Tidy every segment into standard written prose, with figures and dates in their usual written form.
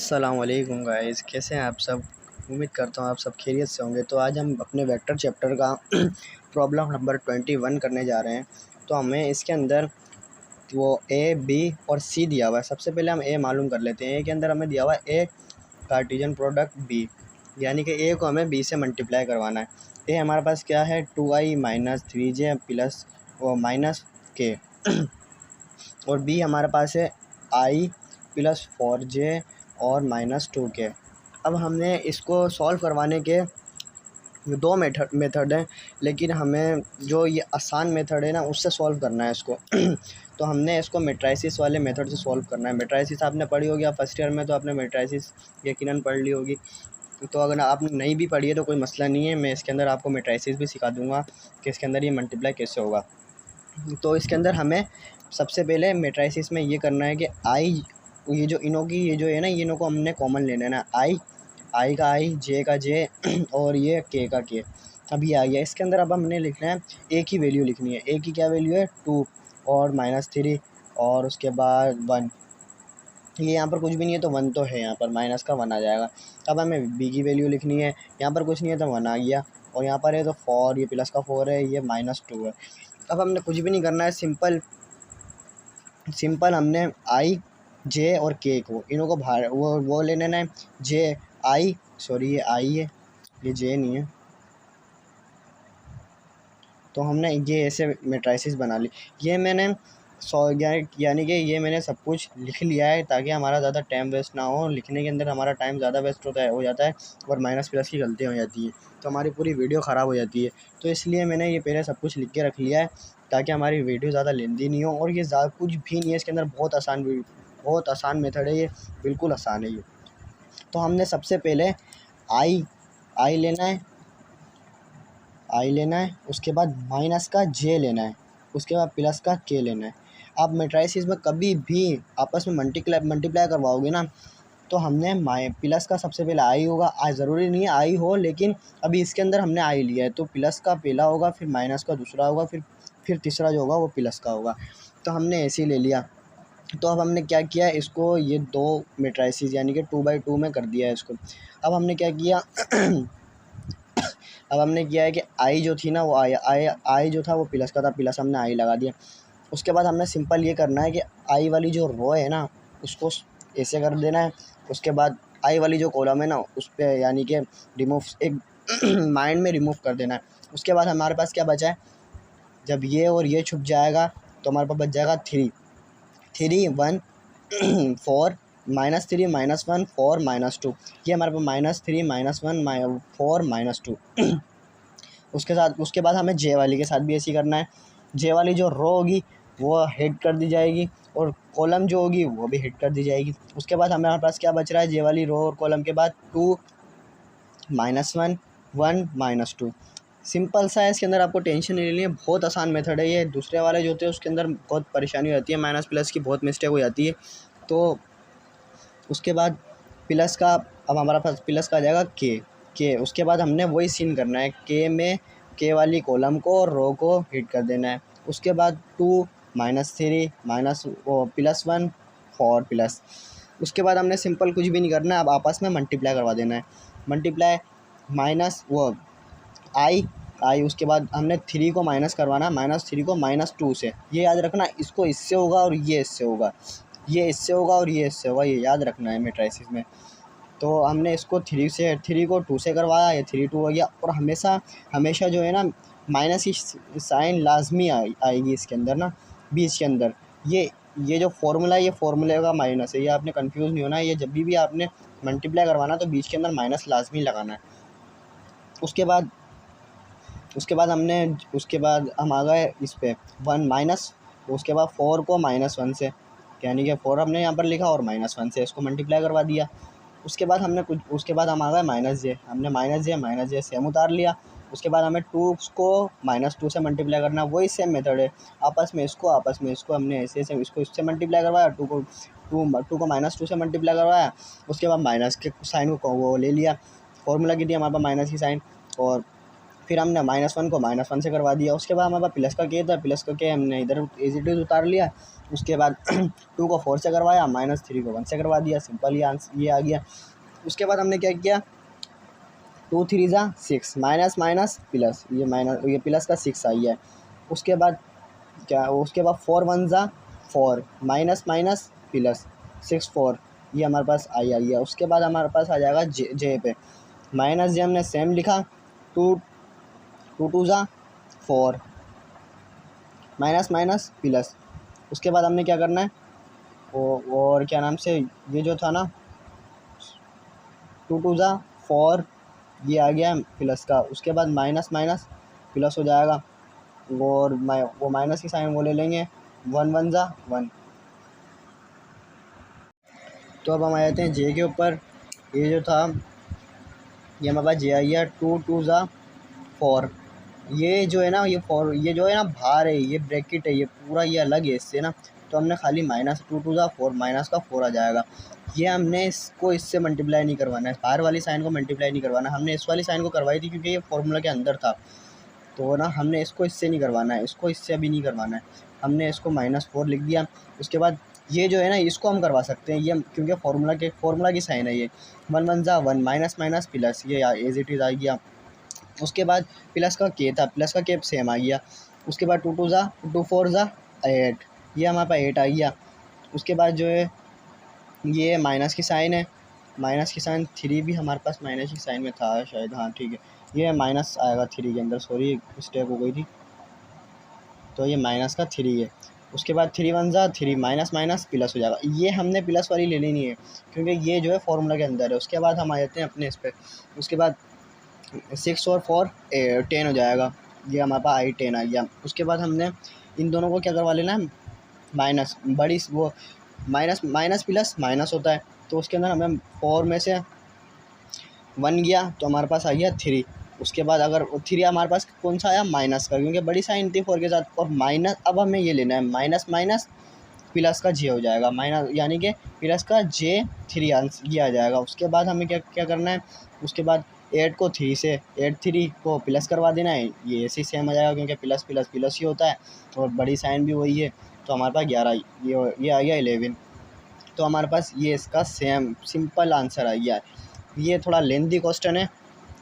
अस्सलामुअलैकुम गाइस, कैसे हैं आप सब। उम्मीद करता हूँ आप सब खैरियत से होंगे। तो आज हम अपने वेक्टर चैप्टर का प्रॉब्लम नंबर 21 करने जा रहे हैं। तो हमें इसके अंदर वो ए बी और सी दिया हुआ है। सबसे पहले हम ए मालूम कर लेते हैं। ए के अंदर हमें दिया हुआ है ए कार्टेशियन प्रोडक्ट बी, यानी कि ए को हमें बी से मल्टीप्लाई करवाना है। ए हमारे पास क्या है, 2i माइनस 3j प्लस वो माइनस के और बी हमारे पास है i प्लस 4j और माइनस 2k। अब हमने इसको सॉल्व करवाने के दो मेथड हैं, लेकिन हमें जो ये आसान मेथड है ना उससे सॉल्व करना है इसको। तो हमने इसको मैट्रिसेस वाले मेथड से सॉल्व करना है। मैट्रिसेस आपने पढ़ी होगी, आप फर्स्ट ईयर में तो आपने मैट्रिसेस यकीनन पढ़ ली होगी। तो अगर आपने नहीं भी पढ़ी है तो कोई मसला नहीं है, मैं इसके अंदर आपको मैट्रिसेस भी सिखा दूँगा कि इसके अंदर ये मल्टीप्लाई कैसे होगा। तो इसके अंदर हमें सबसे पहले मैट्रिसेस में ये करना है कि आई, ये जो इनों की ये जो है ना, इनों को हमने कॉमन लेना है ना। आई का आई, जे का जे और ये के का के। अब ये आ गया इसके अंदर। अब हमने लिखना है ए की वैल्यू लिखनी है। ए की क्या वैल्यू है, 2 और -3 और उसके बाद 1। ये यहाँ पर कुछ भी नहीं है तो 1 तो है, यहाँ पर माइनस का 1 आ जाएगा। अब हमें बी की वैल्यू लिखनी है। यहाँ पर कुछ नहीं है तो 1 आ गया, और यहाँ पर है तो 4, ये प्लस का 4 है, ये -2 है। अब हमने कुछ भी नहीं करना है, सिंपल हमने आई जे और के को, इनों को बाहर वो ले लेना है। जे आई, सॉरी ये आई है, ये जे नहीं है। तो हमने ये ऐसे मैट्रिसेस बना ली। ये मैंने यानी कि ये मैंने सब कुछ लिख लिया है ताकि हमारा ज़्यादा टाइम वेस्ट ना हो। लिखने के अंदर हमारा टाइम ज़्यादा वेस्ट हो जाता है और माइनस प्लस की गलतियाँ हो जाती है, तो हमारी पूरी वीडियो ख़राब हो जाती है। तो इसलिए मैंने ये पहले सब कुछ लिख के रख लिया है ताकि हमारी वीडियो ज़्यादा लेंदी नहीं हो। और ये ज़्यादा कुछ भी नहीं है इसके अंदर, बहुत आसान मेथड है ये, बिल्कुल आसान है ये। तो हमने सबसे पहले आई लेना है, उसके बाद माइनस का जे लेना है, उसके बाद प्लस का के लेना है। आप मैट्रिसेस में कभी भी आपस में मल्टीप्लाई करवाओगे ना, तो हमने प्लस का सबसे पहले आई होगा। आज ज़रूरी नहीं है आई हो, लेकिन अभी इसके अंदर हमने आई लिया है तो प्लस का पहला होगा, फिर माइनस का दूसरा होगा, फिर तीसरा जो होगा वो प्लस का होगा। तो हमने ऐसे ही ले लिया। तो अब हमने क्या किया, इसको ये दो मैट्रिसेस यानी कि 2×2 में कर दिया है इसको। अब हमने क्या किया अब हमने किया है कि आई जो थी ना वो आई जो था वो प्लस का था, प्लस हमने आई लगा दिया। उसके बाद हमने सिंपल ये करना है कि आई वाली जो रो है ना उसको ऐसे कर देना है। उसके बाद आई वाली जो कॉलम है ना उस पर यानी कि रिमूव एक माइंड में रिमूव कर देना है। उसके बाद हमारे पास क्या बचा है, जब ये और ये छुप जाएगा तो हमारे पास बच जाएगा 3 1 4 -3 -1 4 -2। ये हमारे पास -3 -1 4 -2। उसके बाद हमें जे वाली के साथ भी ऐसे ही करना है। जे वाली जो रो होगी वो हिट कर दी जाएगी और कॉलम जो होगी वो भी हिट कर दी जाएगी। उसके बाद हमारे पास क्या बच रहा है, जे वाली रो और कॉलम के बाद 2 -1 1 -2। सिंपल सा है, इसके अंदर आपको टेंशन नहीं लेनी है, बहुत आसान मेथड है ये। दूसरे वाले जो होते हैं उसके अंदर बहुत परेशानी हो जाती है, माइनस प्लस की बहुत मिस्टेक हो जाती है। तो उसके बाद प्लस का, अब हमारा पास प्लस का आ जाएगा के। उसके बाद हमने वही सीन करना है, के में के वाली कॉलम को और रो को हिट कर देना है। उसके बाद 2 -3 +1 4 प्लस। उसके बाद हमने सिंपल कुछ भी नहीं करना है, अब आपस में मल्टीप्लाई करवा देना है। मल्टीप्लाई माइनस वो आई उसके बाद हमने 3 को माइनस करवाना, -3 को -2 से। ये याद रखना, इसको इससे होगा और ये इससे होगा, ये इससे होगा और ये इससे होगा, ये याद रखना है मैट्रिसेस में। तो हमने इसको 3 को 2 से करवाया, ये 3 2 हो गया। और हमेशा जो है ना माइनस की साइन लाजमी आएगी इसके अंदर ना, बीच के अंदर। ये जो फॉर्मूला है ये फॉर्मूले का माइनस है, ये आपने कंफ्यूज नहीं होना है। ये जब भी आपने मल्टीप्लाई करवाना तो बीच के अंदर माइनस लाजमी लगाना है। उसके बाद हम आ गए इस पे 1 माइनस, उसके बाद 4 को -1 से, यानी कि 4 हमने यहाँ पर लिखा और -1 से इसको मल्टीप्लाई करवा दिया। उसके बाद हम आ गए माइनस जे, हमने माइनस जे सेम उतार लिया। उसके बाद हमें 2 को -2 से मल्टीप्लाई करना, वही सेम मेथड है। आपस में इसको हमने ऐसे इसको इससे मल्टीप्लाई करवाया, 2 को -2 से मल्टीप्लाई करवाया। उसके बाद माइनस के साइन को वो ले लिया, फॉर्मूला की थी हमारे पास माइनस की साइन, और फिर हमने -1 को -1 से करवा दिया। उसके बाद हमारे पास प्लस का के था, प्लस का के हमने इधर एज इट इज़ उतार लिया। उसके बाद 2 को 4 से करवाया, -3 को 1 से करवा दिया। सिंपल ये आ गया। उसके बाद हमने क्या किया, 2 3 ज़ा 6, माइनस माइनस प्लस, ये प्लस का 6 आई है। उसके बाद क्या, उसके बाद 4 1 ज़ा 4, माइनस माइनस प्लस 6 4, ये हमारे पास आई है। उसके बाद हमारे पास आ जाएगा जे पे, माइनस जे हमने सेम लिखा, 2 2 ज़ा 4, माइनस माइनस प्लस। उसके बाद हमने क्या करना है, और क्या नाम से, ये जो था ना 2 2 ज़ा 4, ये आ गया प्लस का। उसके बाद माइनस माइनस प्लस हो जाएगा, और वो माइनस की साइन वो ले लेंगे, 1 1 ज़ा 1। तो अब हम आ जाते हैं जे के ऊपर। ये जो था, ये हमारे पास जे आई है, 2 2 ज़ा 4। ये जो है ना, ये 4, ये जो है ना बाहर है, ये ब्रैकेट है, ये पूरा ये अलग है इससे ना। तो हमने खाली -2 2 ज़ा 4, माइनस का 4 आ जाएगा। ये हमने इसको इससे मल्टीप्लाई नहीं करवाना है, बाहर वाली साइन को मल्टीप्लाई नहीं करवाना। हमने इस वाली साइन को करवाई थी क्योंकि ये फार्मूला के अंदर था, तो ना हमने इसको इससे नहीं करवाना है, इसको इससे अभी नहीं करवाना है। हमने इसको -4 लिख दिया। उसके बाद ये जो है ना, इसको हम करवा सकते हैं, ये क्योंकि फार्मूला की साइन है ये। 1 1 ज़ा 1, माइनस माइनस प्लस, ये एज इट इज़ आ गया। उसके बाद प्लस का के था, प्लस का के सेम आ गया। उसके बाद 2 2 ज़ा 2 4 ज़ा 8, ये हमारे पास 8 आ गया। उसके बाद जो है, ये माइनस की साइन है, माइनस की साइन 3 भी हमारे पास माइनस की साइन में था शायद, हाँ ठीक है, ये माइनस आएगा 3 के अंदर, सॉरी मिस्टेक हो गई थी, तो ये माइनस का 3 है। उसके बाद 3 1 ज़ा 3, माइनस माइनस प्लस हो जाएगा। ये हमने प्लस वाली ले लेनी है क्योंकि ये जो है फार्मूला के अंदर है। उसके बाद हम आ जाते हैं अपने इस पर। उसके बाद 6 और 4 10 हो जाएगा, ये हमारे पास आई 10 आ गया। उसके बाद हमने इन दोनों को क्या करवा लेना है, माइनस, बड़ी वो माइनस माइनस प्लस माइनस होता है, तो उसके अंदर हमें 4 में से 1 गया तो हमारे पास आ गया 3। उसके बाद अगर 3 हमारे पास कौन सा आया, माइनस का, क्योंकि बड़ी साइन थी 4 के साथ, और माइनस अब हमें ये लेना है, माइनस माइनस प्लस का जे हो जाएगा, माइनस यानी कि प्लस का जे 3 आंसर ये आ जाएगा। उसके बाद हमें क्या क्या करना है, उसके बाद 8 को 3 से 8 3 को प्लस करवा देना है, ये ऐसे ही सेम आ जाएगा क्योंकि प्लस प्लस प्लस ही होता है, और बड़ी साइन भी वही है। तो हमारे पास 11, ये आ गया 11। तो हमारे पास ये इसका सेम सिंपल आंसर आ गया। ये थोड़ा लेंथी क्वेश्चन है,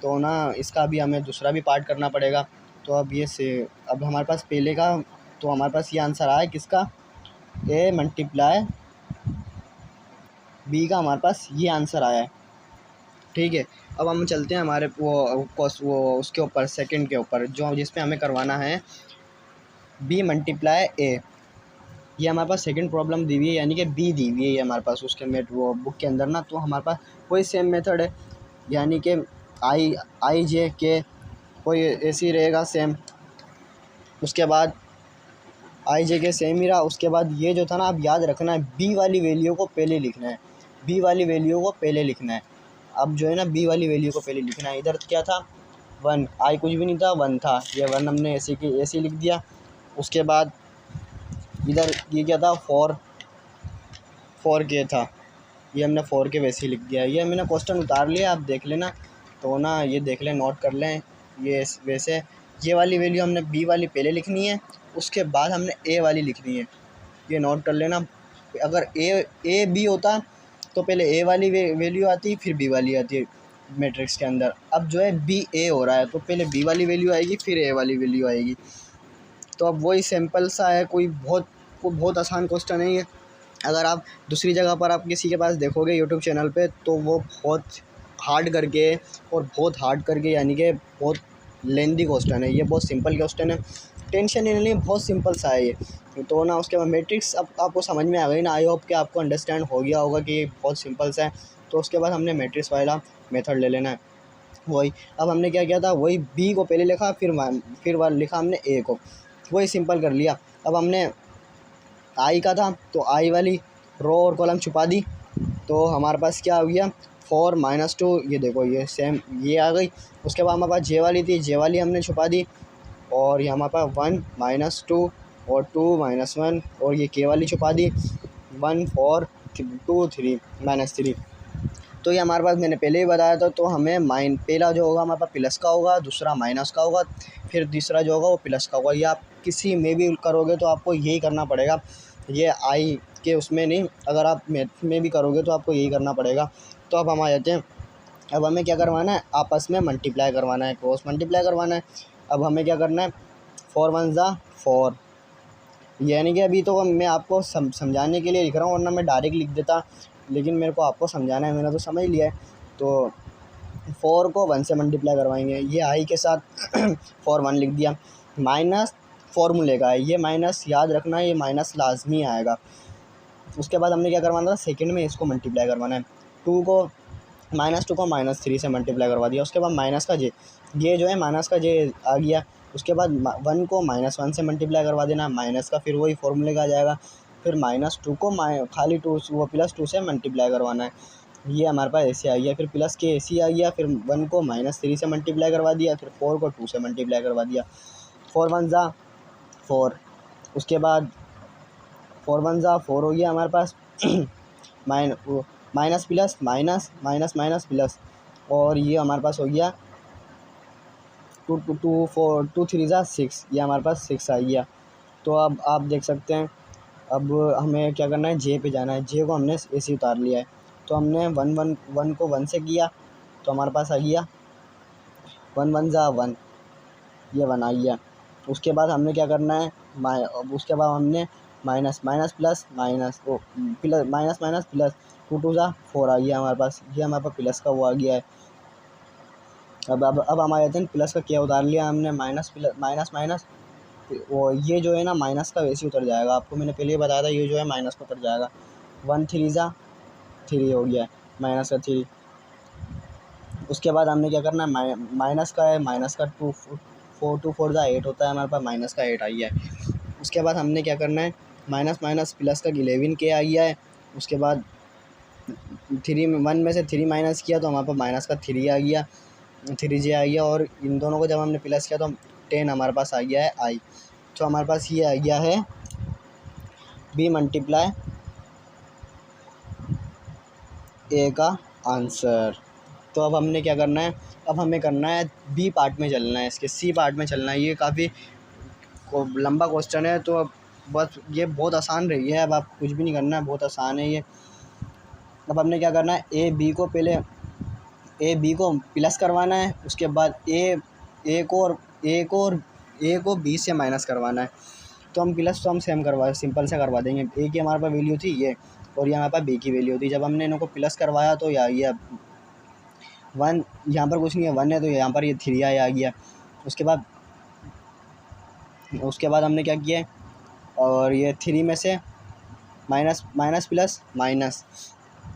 तो ना इसका अभी हमें दूसरा भी पार्ट करना पड़ेगा। तो अब हमारे पास पहले का, तो हमारे पास ये आंसर आया किसका, ए मल्टीप्लाई बी का हमारे पास ये आंसर आया है, ठीक है। अब हम चलते हैं हमारे वो उसके ऊपर, सेकंड के ऊपर, जो जिसमें हमें करवाना है बी मल्टीप्लाई ए। ये हमारे पास सेकंड प्रॉब्लम दी हुई है, यानी कि बी दी हुई है हमारे पास उसके वो बुक के अंदर ना। तो हमारे पास वही सेम मेथड है, यानी कि आई जे के कोई ऐसी रहेगा सेम। उसके बाद आई जे के सेम ही रहा। उसके बाद ये जो था ना, अब याद रखना है, बी वाली वैल्यू को पहले लिखना है, बी वाली वैल्यू को पहले लिखना है। अब जो है ना, बी वाली वैल्यू को पहले लिखना है। इधर क्या था, 1, आई कुछ भी नहीं था, 1 था, ये 1 हमने ऐसे लिख दिया। उसके बाद इधर ये क्या था, 4 के था, ये हमने 4 के वैसे ही लिख दिया। ये मैंने क्वेश्चन उतार लिया, आप देख लेना, तो ना ये देख लें, नोट कर लें। ये वैसे ये वाली वैल्यू हमने बी वाली पहले लिखनी है, उसके बाद हमने ए वाली लिखनी है, ये नोट कर लेना। अगर ए बी होता तो पहले ए वाली वैल्यू आती, फिर बी वाली आती है मैट्रिक्स के अंदर। अब जो है बी ए हो रहा है, तो पहले बी वाली वैल्यू आएगी, फिर ए वाली वैल्यू आएगी। तो अब वही सिंपल सा है, कोई बहुत आसान क्वेश्चन है ये। अगर आप दूसरी जगह पर आप किसी के पास देखोगे यूट्यूब चैनल पे, तो वो बहुत हार्ड करके यानी कि बहुत लेंथी क्वेश्चन है। ये बहुत सिंपल क्वेश्चन है, टेंशन ही नहीं, बहुत सिंपल सा है ये। तो ना उसके बाद मैट्रिक्स अब आपको समझ में आ गई ना, आई होप कि आपको अंडरस्टैंड हो गया होगा कि ये बहुत सिंपल सा है। तो उसके बाद हमने मैट्रिक्स वाला मेथड ले लेना है वही। अब हमने क्या किया था, वही बी को पहले लिखा, फिर लिखा हमने ए को, वही सिंपल कर लिया। अब हमने आई का था, तो आई वाली रो और कॉलम छुपा दी, तो हमारे पास क्या हो गया, 4 -2, ये देखो ये सेम ये आ गई। उसके बाद हमारे पास जे वाली थी, जे वाली हमने छुपा दी, और ये हमारे पास 1 -2 और 2 -1, और ये के वाली छुपा दी, 1 4 2 3 -3। तो ये हमारे पास मैंने पहले ही बताया था। तो हमें पहला जो होगा हमारे पास प्लस का होगा, दूसरा माइनस का होगा, फिर तीसरा जो होगा वो प्लस का होगा। ये आप किसी में भी करोगे तो आपको यही करना पड़ेगा, ये आई के उसमें नहीं, अगर आप मैथ में भी करोगे तो आपको यही करना पड़ेगा। तो अब हम आ जाते हैं, अब हमें क्या करवाना है, आपस में मल्टीप्लाई करवाना है, क्रॉस मल्टीप्लाई करवाना है। अब हमें क्या करना है, 4 1 ज़ा 4, यानी कि अभी तो मैं आपको समझाने के लिए लिख रहा हूँ, वरना मैं डायरेक्ट लिख देता, लेकिन मेरे को आपको समझाना है, मैंने तो समझ लिया है। तो 4 को 1 से मल्टीप्लाई करवाएंगे, ये आई के साथ 4 1 लिख दिया। माइनस फॉर्मूले का है, ये माइनस याद रखना है, ये माइनस लाजमी आएगा। उसके बाद हमने क्या करवाना था, सेकंड में इसको मल्टीप्लाई करवाना है। 2 को -3 से मल्टीप्लाई करवा दिया। उसके बाद माइनस का जे, ये जो है माइनस का जे आ गया। उसके बाद 1 को -1 से मल्टीप्लाई करवा देना, माइनस का फिर वही फॉर्मूले का आ जाएगा। फिर -2 को खाली 2 वो +2 से मल्टीप्लाई करवाना है, ये हमारे पास ऐसे आ गया। फिर प्लस के ऐसे आ गया, फिर 1 को -3 से मल्टीप्लाई करवा दिया, फिर 4 को 2 से मल्टीप्लाई करवा दिया। 4 1 ज़ा 4, उसके बाद 4 1 ज़ा 4 हो गया हमारे पास। Minus plus minus minus minus plus, और ये हमारे पास हो गया 2 3 ज़ा 6, ये हमारे पास 6 आ गया। तो अब आप देख सकते हैं, अब हमें क्या करना है, जे पे जाना है। जे को हमने ऐसे उतार लिया है। तो हमने 1 को 1 से किया तो हमारे पास आ गया 1 1 ज़ा 1, ये 1 आ गया। उसके बाद हमने क्या करना है, उसके बाद हमने minus minus plus minus plus minus minus plus 2 2 ज़ा 4 आ गया हमारे पास, ये हमारे पास प्लस का वो आ गया है। अब हम आ जाते हैं, प्लस का क्या उतार लिया हमने, माइनस प्लस माइनस माइनस, वो ये जो है ना माइनस का वैसे ही उतर जाएगा, आपको मैंने पहले ही बताया था, ये जो है माइनस का उतर जाएगा। 1 3 ज़ा 3 हो गया, माइनस का 3। उसके बाद हमने क्या करना है, माइनस का है, माइनस का 2 4 ज़ा 8 होता है हमारे पास, माइनस का 8 आ गया है। उसके बाद हमने क्या करना है, माइनस माइनस प्लस का 11 के आ गया है। उसके बाद 1 में से 3 माइनस किया तो हमारे पास माइनस का 3 आ गया, 3 जे आ गया। और इन दोनों को जब हमने प्लस किया तो 10 हमारे पास आ गया है आई। तो हमारे पास ये आ गया है बी मल्टीप्लाई ए का आंसर। तो अब हमने क्या करना है, अब हमें करना है बी पार्ट में चलना है, इसके सी पार्ट में चलना है। ये काफ़ी लंबा क्वेश्चन है, तो अब बस ये बहुत आसान रही है, अब आप कुछ भी नहीं करना है, बहुत आसान है ये। अब हमने क्या करना है, ए बी को प्लस करवाना है। उसके बाद ए को बी से माइनस करवाना है। तो हम प्लस तो हम सिंपल से करवा देंगे। ए की हमारे पास वैल्यू थी ये, और ये हमारे पास बी की वैल्यू थी। जब हमने इनको प्लस करवाया तो ये 1, यहाँ पर कुछ नहीं है, 1 है, तो यहाँ पर ये 3 आ गया। उसके बाद हमने क्या किया है, और ये 3 में से माइनस माइनस प्लस माइनस,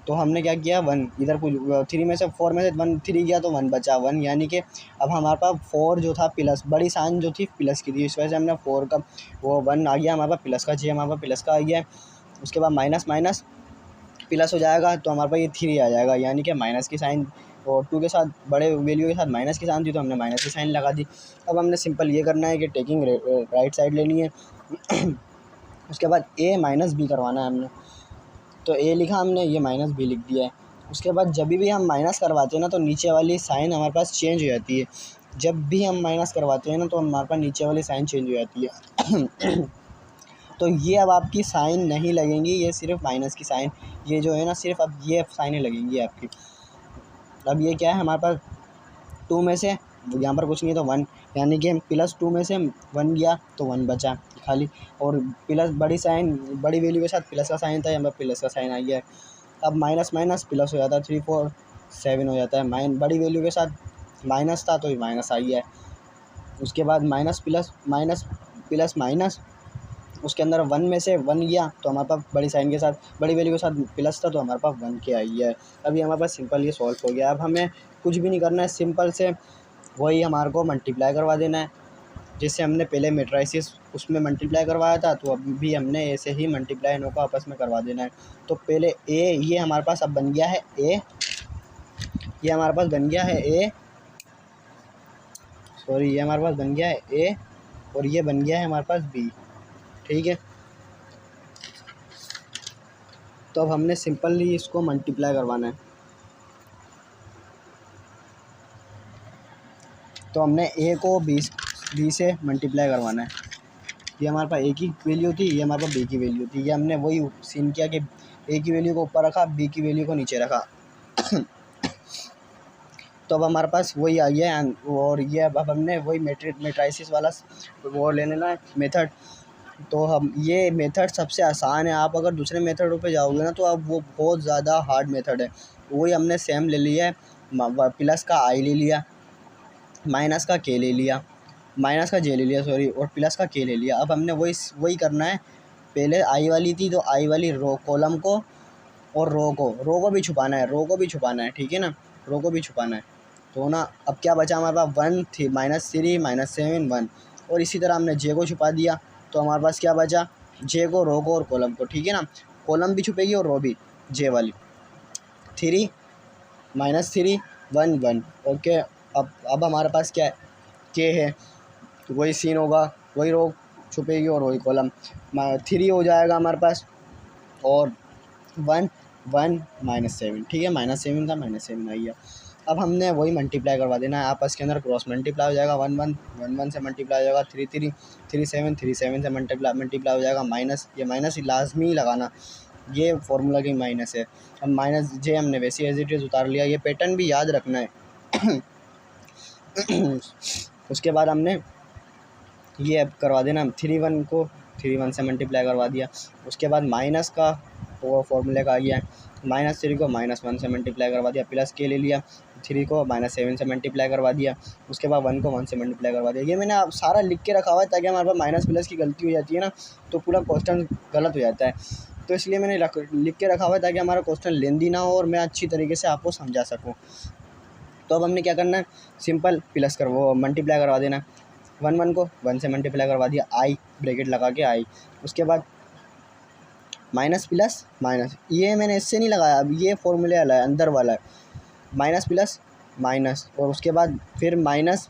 तो हमने क्या किया 1, इधर कुछ 3 में से 4 में से 1 3 गया तो 1 बचा 1, यानी कि अब हमारे पास 4 जो था प्लस, बड़ी साइन जो थी प्लस की थी, इस वजह से हमने 4 का वो 1 आ गया हमारे पास प्लस का, जी हमारे पास प्लस का आ गया है। उसके बाद माइनस माइनस प्लस हो जाएगा तो हमारे पास ये 3 आ जाएगा, यानी कि माइनस की साइन और 2 के साथ बड़े वैल्यू के साथ माइनस की साइन थी तो हमने माइनस की साइन लगा दी। अब हमने सिंपल ये करना है कि टेकिंग राइट साइड लेनी है। उसके बाद ए माइनस बी करवाना है हमने, तो ए लिखा हमने, ये माइनस बी लिख दिया है। उसके बाद जब भी हम माइनस करवाते हैं ना तो नीचे वाली साइन हमारे पास चेंज हो जाती है। जब भी हम माइनस करवाते हैं ना तो हमारे पास नीचे वाली साइन चेंज हो जाती है। तो ये अब आपकी साइन नहीं लगेंगी, ये सिर्फ माइनस की साइन, ये जो है ना सिर्फ अब ये साइनें लगेंगी आपकी। अब ये क्या है हमारे पास 2 में से, यहाँ पर कुछ नहीं है तो 1, यानी कि +2 में से 1 गया तो 1 बचा खाली, और प्लस बड़ी साइन बड़ी वैल्यू के साथ प्लस का साइन था, यहाँ पर प्लस का साइन आ गया है। अब माइनस माइनस प्लस हो जाता है, 3 4 7 हो जाता है, बड़ी वैल्यू के साथ माइनस था तो माइनस आ गया है। उसके बाद माइनस प्लस माइनस, उसके अंदर 1 में से 1 गया तो हमारे पास बड़ी साइन के साथ बड़ी वैल्यू के साथ प्लस था तो हमारे पास 1 के आई है। अभी हमारे पास सिंपल ये सॉल्व हो गया। अब हमें कुछ भी नहीं करना है, सिंपल से वही हमारे को मल्टीप्लाई करवा देना है, जैसे हमने पहले मैट्रिसेस उसमें मल्टीप्लाई करवाया था, तो अभी भी हमने ऐसे ही मल्टीप्लाई इनों को आपस में करवा देना है। तो पहले ए, ये हमारे पास अब बन गया है ए, ये हमारे पास बन गया है ए, सॉरी ये हमारे पास बन गया है ए, और ये बन गया है हमारे पास बी, ठीक है। तो अब हमने सिंपली इसको मल्टीप्लाई करवाना है। तो हमने ए को बी से मल्टीप्लाई करवाना है। ये हमारे पास ए की वैल्यू थी, ये हमारे पास बी की वैल्यू थी। ये हमने वही सीन किया कि ए की वैल्यू को ऊपर रखा, बी की वैल्यू को नीचे रखा। तो अब हमारे पास वही आई है। और ये अब हमने वही मैट्रिसेस वाला वो ले लेना है मेथड। तो हम ये मेथड सबसे आसान है। आप अगर दूसरे मेथडों पे जाओगे ना तो अब वो बहुत ज़्यादा हार्ड मेथड है। वही हमने सेम ले लिया है, प्लस का आई ले लिया, माइनस का के ले लिया, माइनस का जे ले लिया सॉरी, और प्लस का के ले लिया। अब हमने वही करना है। पहले आई वाली थी तो आई वाली रो कॉलम को और रो को भी छुपाना है, रो को भी छुपाना है, ठीक है ना, रो को भी छुपाना है। तो ना अब क्या बचा हमारे पास 1 थी -3 -7 1। और इसी तरह हमने जे को छुपा दिया। तो हमारे पास क्या बचा, जे को, रो को और कॉलम को, ठीक है ना। कॉलम भी छुपेगी और रो भी, जे वाली 3 -3 1 1। ओके, अब हमारे पास क्या है, के है, तो वही सीन होगा, वही रो छुपेगी और वही कॉलम। 3 हो जाएगा हमारे पास और 1 1 -7, ठीक है, -7 का -7 आई है। अब हमने वही मल्टीप्लाई करवा देना है, आपस के अंदर क्रॉस मल्टीप्लाई हो जाएगा। 1 1 1 1 से मल्टीप्लाई हो जाएगा, 3 3 3 7 3 7 से मल्टीप्लाई हो जाएगा। माइनस, ये माइनस ही लाजमी लगाना, ये फार्मूला की माइनस है। अब माइनस जे हमने वैसे एज इट इज़ उतार लिया। ये पैटर्न भी याद रखना है। उसके बाद हमने ये अब करवा देना, 3 1 को 3 1 से मल्टीप्लाई करवा दिया। उसके बाद माइनस का वो फार्मूले का आ गया है, -3 को -1 से मल्टीप्लाई करवा दिया, प्लस के ले लिया, 3 को -7 से मल्टीप्लाई करवा दिया। उसके बाद 1 को 1 से मल्टीप्लाई करवा दिया। ये मैंने अब सारा लिख के रखा हुआ है ताकि हमारे पास माइनस प्लस की गलती हो जाती है ना तो पूरा क्वेश्चन गलत हो जाता है। तो इसलिए मैंने लिख के रखा हुआ है ताकि हमारा क्वेश्चन लेंदी ना हो और मैं अच्छी तरीके से आपको समझा सकूँ। तो अब हमने क्या करना है, सिंपल प्लस कर वो मल्टीप्लाई करवा देना। 1 1 को 1 से मल्टीप्लाई करवा दिया, आई ब्रैकेट लगा के आई। उसके बाद माइनस प्लस माइनस, ये मैंने इससे नहीं लगाया, अब ये फॉर्मूले वाला है, अंदर वाला है, माइनस प्लस माइनस। और उसके बाद फिर minus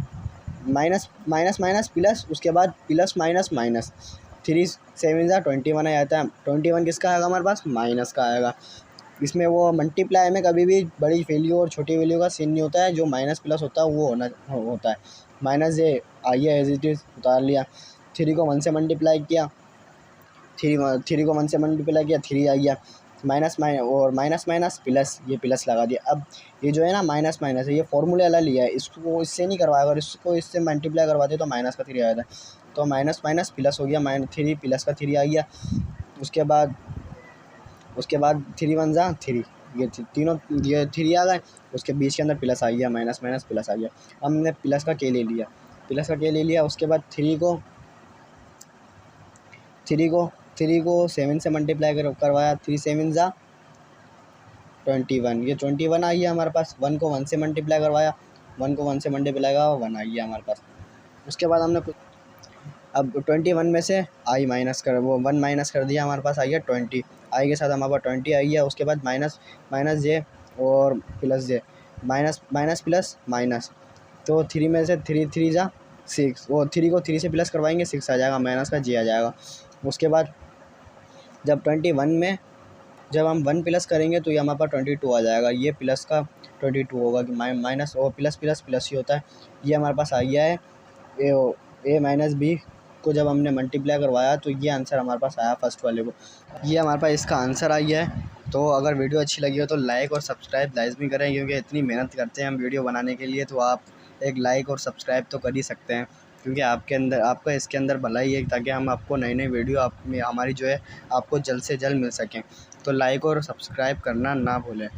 minus minus minus plus, उसके बाद प्लस माइनस माइनस। 3 7 21 आ जाता है। 21 किसका आएगा हमारे पास, माइनस का आएगा। इसमें वो मल्टीप्लाई में कभी भी बड़ी वैल्यू और छोटी वैल्यू का सीन नहीं होता है, जो माइनस प्लस होता है वो होता है। माइनस ये आइए एज इट इज़ उतार लिया। 3 को 1 से मल्टीप्लाई किया, 3 को 1 से मल्टीप्लाई किया, 3 आ गया। माइनस और माइनस माइनस प्लस, ये प्लस लगा दिया। अब ये जो है ना माइनस माइनस है, ये फॉर्मूले वाला लिया है, इसको इससे नहीं करवाया, अगर इसको इससे मल्टीप्लाई करवाते तो माइनस का 3 आ जाता है। तो माइनस माइनस प्लस हो गया, -3 प्लस का 3 आ गया। उसके बाद 3 1 3, ये तीनों ये 3 आ गए। उसके बीच के अंदर प्लस आ गया, माइनस माइनस प्लस आ गया। हमने प्लस का के ले लिया, प्लस का के ले लिया। उसके बाद 3 को 7 से मल्टीप्लाई करवाया, 3 7 21, ये 21 आई है हमारे पास। 1 को 1 से मल्टीप्लाई करवाया, 1 को 1 से मल्टीप्लाई करवाया, 1 आई है हमारे पास। उसके बाद हमने अब 21 में से आई माइनस कर वो 1 माइनस कर दिया, हमारे पास आई है 20। आई के साथ हमारे पास 20 आई है। उसके बाद माइनस माइनस जे और प्लस जे, माइनस माइनस प्लस माइनस। तो 3 में से 3 3 6, वो 3 को 3 से प्लस करवाएंगे, 6 आ जाएगा, माइनस का जे आ जाएगा। उसके बाद जब 21 में जब हम 1 प्लस करेंगे तो ये हमारे पास 22 आ जाएगा। ये प्लस का 22 होगा कि माइनस और प्लस प्लस प्लस ही होता है। ये हमारे पास आ गया है ए माइनस बी को जब हमने मल्टीप्लाई करवाया तो ये आंसर हमारे पास आया फर्स्ट वाले को। ये हमारे पास इसका आंसर आ गया है। तो अगर वीडियो अच्छी लगी हो तो लाइक और सब्सक्राइब लाजमी करें, क्योंकि इतनी मेहनत करते हैं हम वीडियो बनाने के लिए, तो आप एक लाइक और सब्सक्राइब तो कर ही सकते हैं, क्योंकि आपका इसके अंदर भलाई है, ताकि हम आपको नई नई वीडियो हमारी जो है आपको जल्द से जल्द मिल सकें। तो लाइक और सब्सक्राइब करना ना भूलें।